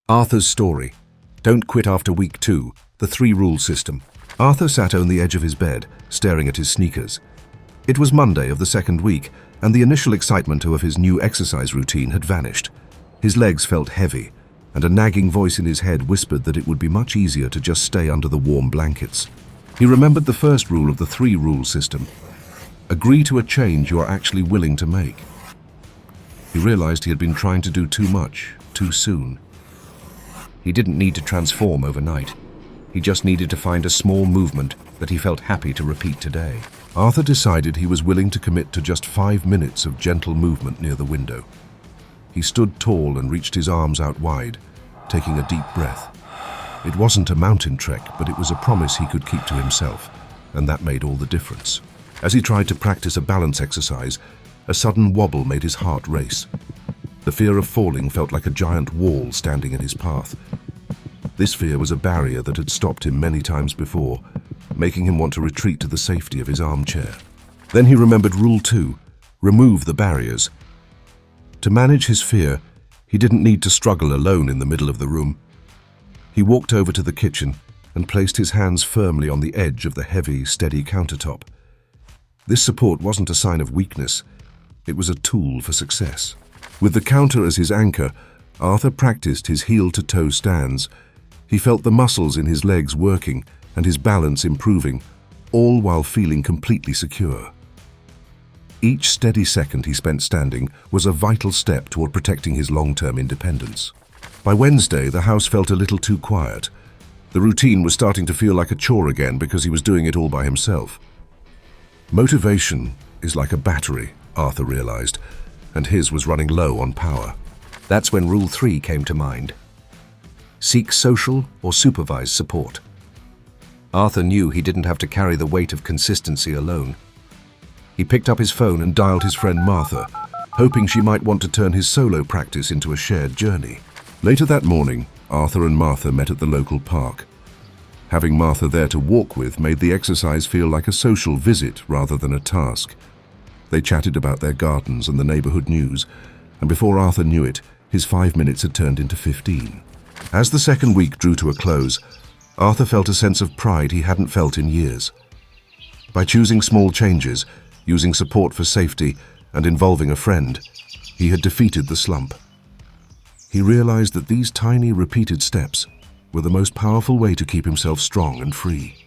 Arthur's story. Don't quit after week 2. The 3-rule system. Arthur sat on the edge of his bed, staring at his sneakers. It was Monday of the 2nd week, and the initial excitement of his new exercise routine had vanished. His legs felt heavy, and a nagging voice in his head whispered that it would be much easier to just stay under the warm blankets. He remembered the first rule of the 3-rule system. Agree to a change you are actually willing to make. He realized he had been trying to do too much, too soon. He didn't need to transform overnight. He just needed to find a small movement that he felt happy to repeat today. Arthur decided he was willing to commit to just 5 minutes of gentle movement near the window. He stood tall and reached his arms out wide, taking a deep breath. It wasn't a mountain trek, but it was a promise he could keep to himself, and that made all the difference. As he tried to practice a balance exercise, a sudden wobble made his heart race. The fear of falling felt like a giant wall standing in his path. This fear was a barrier that had stopped him many times before, making him want to retreat to the safety of his armchair. Then he remembered Rule 2, remove the barriers. To manage his fear, he didn't need to struggle alone in the middle of the room. He walked over to the kitchen and placed his hands firmly on the edge of the heavy, steady countertop. This support wasn't a sign of weakness, it was a tool for success. With the counter as his anchor, Arthur practiced his heel-to-toe stands. He felt the muscles in his legs working and his balance improving, all while feeling completely secure. Each steady second he spent standing was a vital step toward protecting his long-term independence. By Wednesday, the house felt a little too quiet. The routine was starting to feel like a chore again because he was doing it all by himself. Motivation is like a battery, Arthur realized, and his was running low on power. That's when Rule 3 came to mind. Seek social or supervised support. Arthur knew he didn't have to carry the weight of consistency alone. He picked up his phone and dialed his friend Martha, hoping she might want to turn his solo practice into a shared journey. Later that morning, Arthur and Martha met at the local park. Having Martha there to walk with made the exercise feel like a social visit rather than a task. They chatted about their gardens and the neighborhood news, and before Arthur knew it, his 5 minutes had turned into 15. As the 2nd week drew to a close, Arthur felt a sense of pride he hadn't felt in years. By choosing small changes, using support for safety, and involving a friend, he had defeated the slump. He realized that these tiny, repeated steps were the most powerful way to keep himself strong and free.